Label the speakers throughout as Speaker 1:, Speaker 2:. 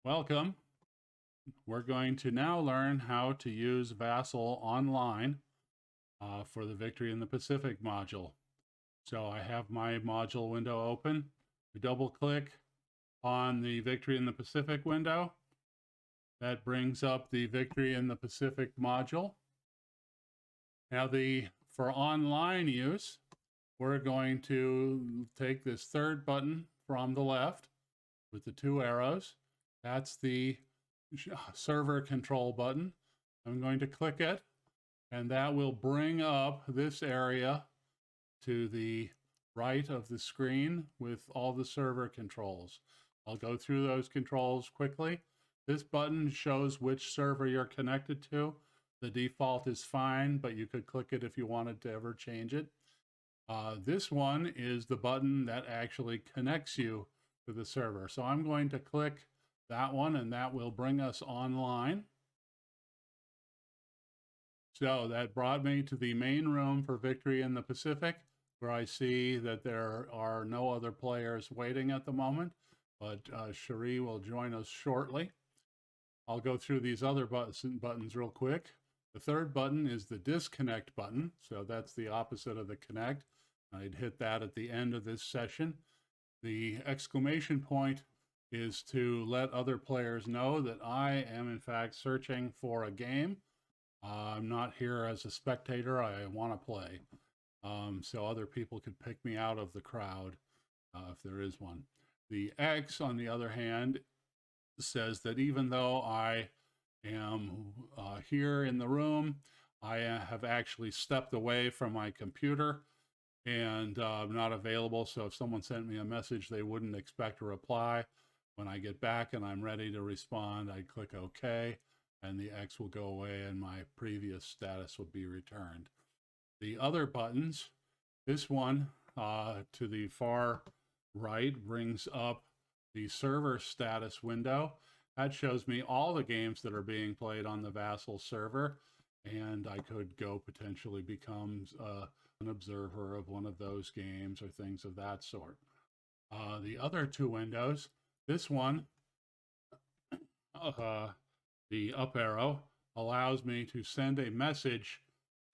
Speaker 1: Welcome. We're going to now learn how to use Vassal online for the Victory in the Pacific module. So I have my module window open. We double click on the Victory in the Pacific window. That brings up the Victory in the Pacific module. Now for online use, we're going to take this third button from the left with the two arrows. That's the server control button. I'm going to click it, and that will bring up this area to the right of the screen with all the server controls. I'll go through those controls quickly. This button shows which server you're connected to. The default is fine, but you could click it if you wanted to ever change it. This one is the button that actually connects you to the server. So I'm going to click that one, and that will bring us online. So that brought me to the main room for Victory in the Pacific, where I see that there are no other players waiting at the moment, but Cherie will join us shortly. I'll go through these other buttons real quick. The third button is the disconnect button, so that's the opposite of the connect. I'd hit that at the end of this session. The exclamation point is to let other players know that I am in fact searching for a game. I'm not here as a spectator. I want to play. So other people could pick me out of the crowd if there is one. The X, on the other hand, says that even though I am here in the room, I have actually stepped away from my computer and I'm not available. So if someone sent me a message, they wouldn't expect a reply. When I get back and I'm ready to respond, I click OK, and the X will go away and my previous status will be returned. The other buttons, this one to the far right brings up the server status window. That shows me all the games that are being played on the Vassal server, and I could go potentially become an observer of one of those games or things of that sort. The other two windows, this one, the up arrow, allows me to send a message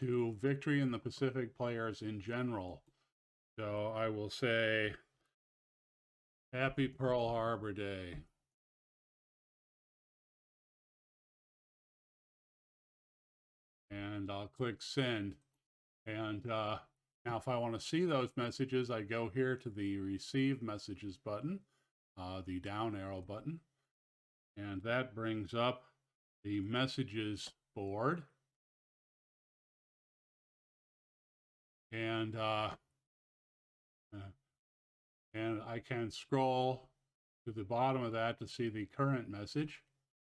Speaker 1: to Victory in the Pacific players in general. So I will say, Happy Pearl Harbor Day. And I'll click send. And now if I want to see those messages, I go here to the receive messages button, the down arrow button. And that brings up the messages board. And I can scroll to the bottom of that to see the current message.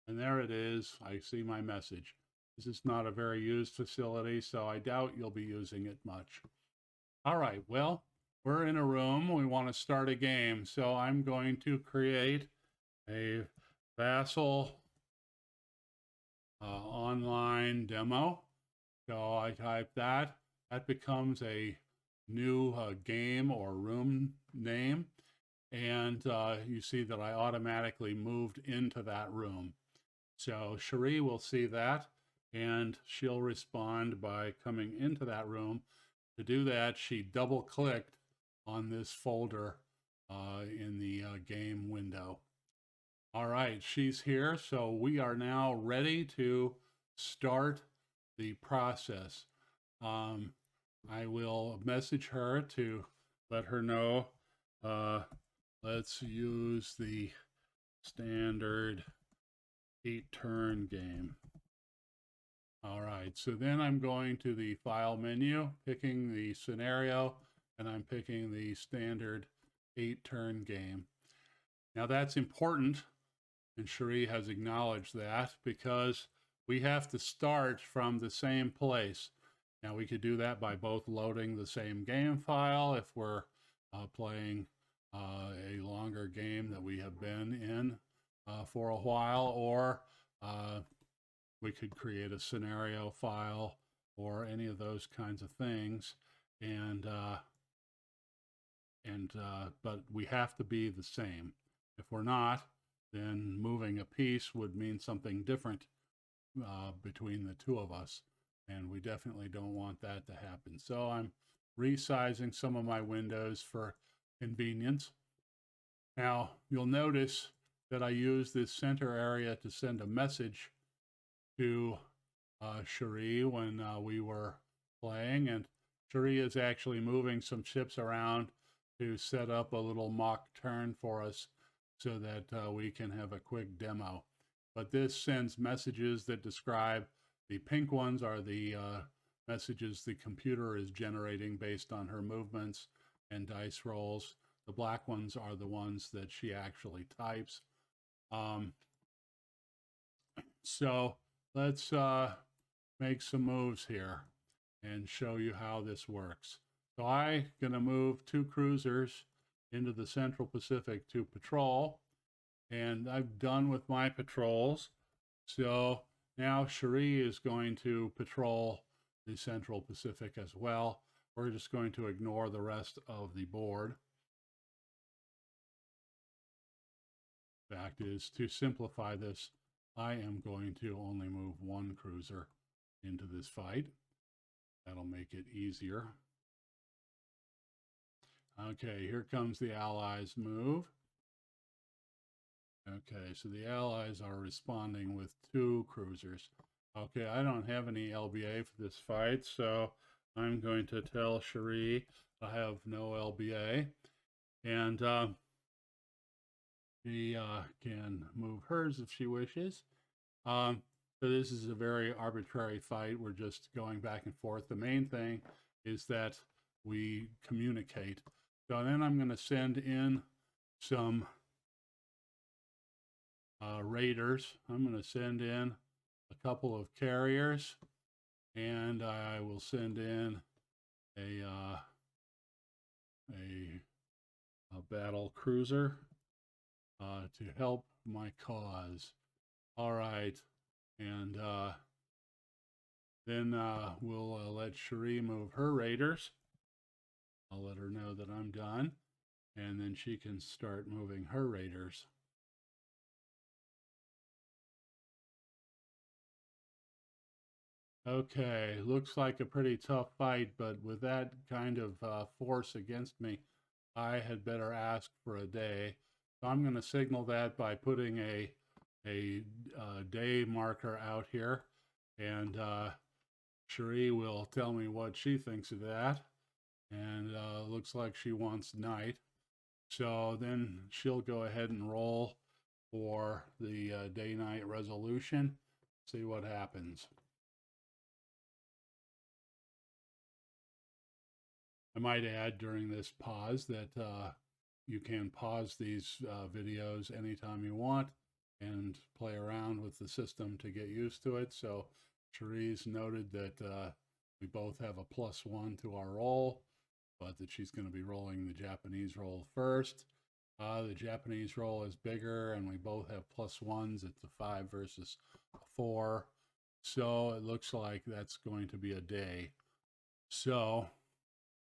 Speaker 1: And there it is. I see my message. This is not a very used facility, so I doubt you'll be using it much. All right, well, we're in a room. We want to start a game. So I'm going to create a Vassal online demo. So I type that. That becomes a new game or room name. And you see that I automatically moved into that room. So Cherie will see that, and she'll respond by coming into that room. To do that, she double-clicked on this folder in the game window. All right, she's here, so we are now ready to start the process. I will message her to let her know. Let's use the standard 8-turn game. All right, so then I'm going to the file menu, picking the scenario, and I'm picking the standard 8-turn game. Now that's important, and Cherie has acknowledged that, because we have to start from the same place. Now we could do that by both loading the same game file if we're playing a longer game that we have been in for a while, or we could create a scenario file or any of those kinds of things, but we have to be the same. If we're not, then moving a piece would mean something different between the two of us. And we definitely don't want that to happen. So I'm resizing some of my windows for convenience. Now, you'll notice that I use this center area to send a message to Cherie when we were playing. And Cherie is actually moving some ships around to set up a little mock turn for us so that we can have a quick demo. But this sends messages that describe, the pink ones are the messages the computer is generating based on her movements and dice rolls. The black ones are the ones that she actually types. So let's make some moves here and show you how this works. So I'm going to move 2 cruisers into the Central Pacific to patrol, and I'm done with my patrols. So now Cherie is going to patrol the Central Pacific as well. We're just going to ignore the rest of the board. Fact is, to simplify this, I am going to only move 1 cruiser into this fight. That'll make it easier. Okay, here comes the Allies' move. Okay, so the Allies are responding with 2 cruisers. Okay, I don't have any LBA for this fight, so I'm going to tell Cherie I have no LBA. And she can move hers if she wishes. So this is a very arbitrary fight. We're just going back and forth. The main thing is that we communicate. So then I'm going to send in some raiders. I'm going to send in a couple of carriers, and I will send in a battle cruiser to help my cause. All right, and then we'll let Cherie move her raiders. I'll let her know that I'm done, and then she can start moving her raiders. Okay, looks like a pretty tough fight, but with that kind of force against me, I had better ask for a day. So I'm going to signal that by putting a day marker out here, and Cherie will tell me what she thinks of that. And looks like she wants night. So then she'll go ahead and roll for the day-night resolution, see what happens. I might add during this pause that you can pause these videos anytime you want and play around with the system to get used to it. So Cherie's noted that we both have a +1 to our roll, but that she's going to be rolling the Japanese roll first. The Japanese roll is bigger, and we both have +1s. It's a 5 versus a 4. So it looks like that's going to be a day. So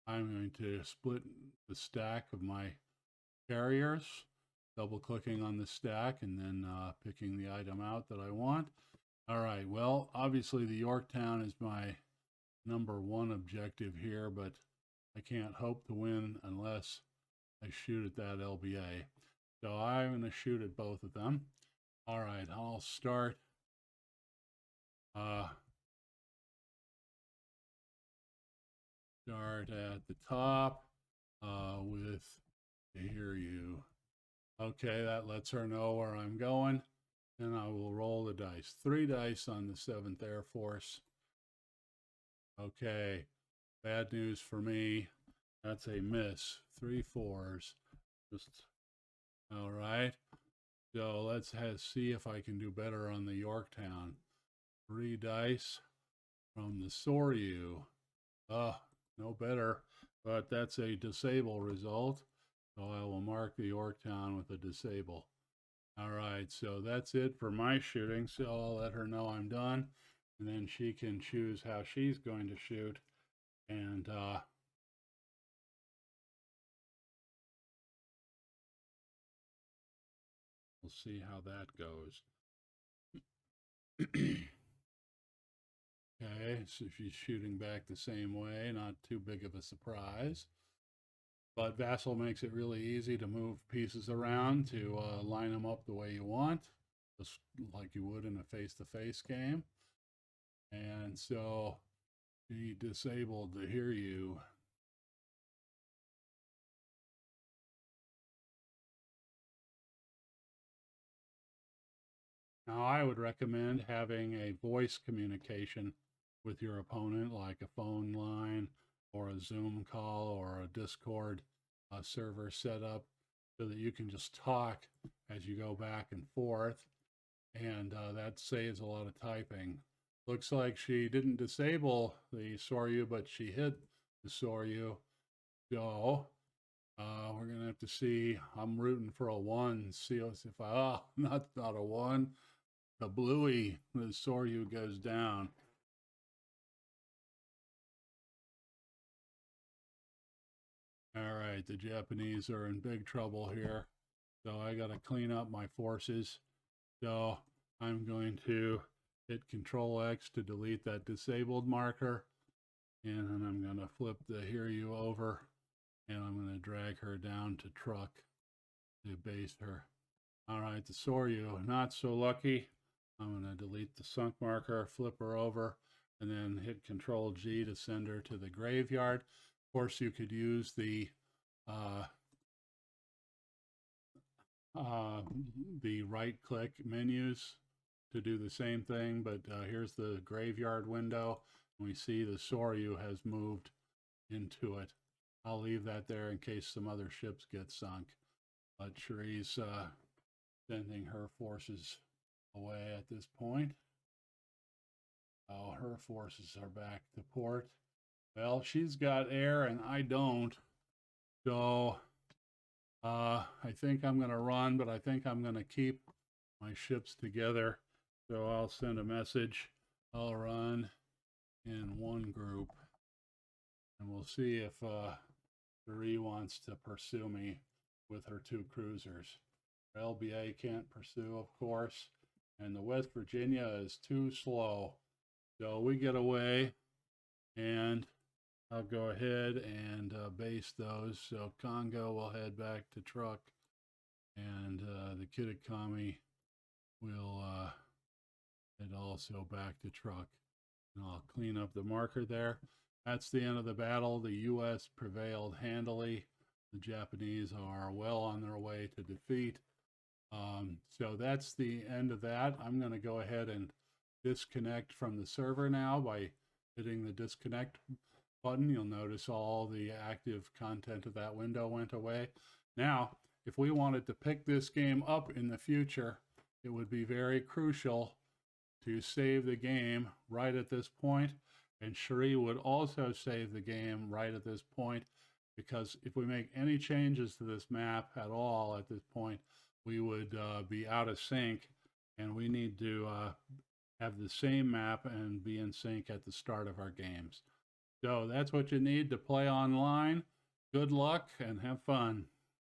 Speaker 1: I'm going to split the stack of my carriers, double clicking on the stack, and then picking the item out that I want. All right, well, obviously the Yorktown is my #1 objective here, but I can't hope to win unless I shoot at that LBA. So I'm going to shoot at both of them. All right, I'll start at the top with hear you. Okay, that lets her know where I'm going. And I will roll the dice. 3 dice on the 7th Air Force. Okay, bad news for me. That's a miss. 3 4s. Just all right. So let's see if I can do better on the Yorktown. 3 dice from the Soryu. No better, but that's a disable result. So I will mark the Yorktown with a disable. All right, so that's it for my shooting. So I'll let her know I'm done, and then she can choose how she's going to shoot. And We'll see how that goes. Okay, so she's shooting back the same way, not too big of a surprise. But Vassal makes it really easy to move pieces around to line them up the way you want, just like you would in a face-to-face game. And so she disabled the hear you. Now, I would recommend having a voice communication with your opponent, like a phone line or a Zoom call or a Discord server set up, so that you can just talk as you go back and forth. And that saves a lot of typing. Looks like she didn't disable the Soryu, but she hit the Soryu. So we're going to have to see. I'm rooting for a 1. See if I, not a 1. The bluey, the Soryu goes down. All right, the Japanese are in big trouble here. So I got to clean up my forces. So I'm going to hit Control X to delete that disabled marker. And then I'm going to flip the hear you over. And I'm going to drag her down to truck to base her. All right, the Soryu, not so lucky. I'm going to delete the sunk marker, flip her over, and then hit Control G to send her to the graveyard. Of course, you could use the right-click menus to do the same thing, but here's the graveyard window. We see the Soryu has moved into it. I'll leave that there in case some other ships get sunk. But Cherie's sending her forces away at this point. Oh, her forces are back to port. Well, she's got air and I don't. So I think I'm going to run, but I think I'm going to keep my ships together. So I'll send a message. I'll run in one group. And we'll see if Cherie wants to pursue me with her 2 cruisers. LBA can't pursue, of course. And the West Virginia is too slow. So we get away, and I'll go ahead and base those. So Congo will head back to truck, and the Kitakami will head also back to truck. And I'll clean up the marker there. That's the end of the battle. The U.S. prevailed handily. The Japanese are well on their way to defeat. So that's the end of that. I'm going to go ahead and disconnect from the server now by hitting the disconnect button. You'll notice all the active content of that window went away. Now, if we wanted to pick this game up in the future, it would be very crucial to save the game right at this point. And Cherie would also save the game right at this point, because if we make any changes to this map at all at this point, we would be out of sync, and we need to have the same map and be in sync at the start of our games. So that's what you need to play online. Good luck and have fun.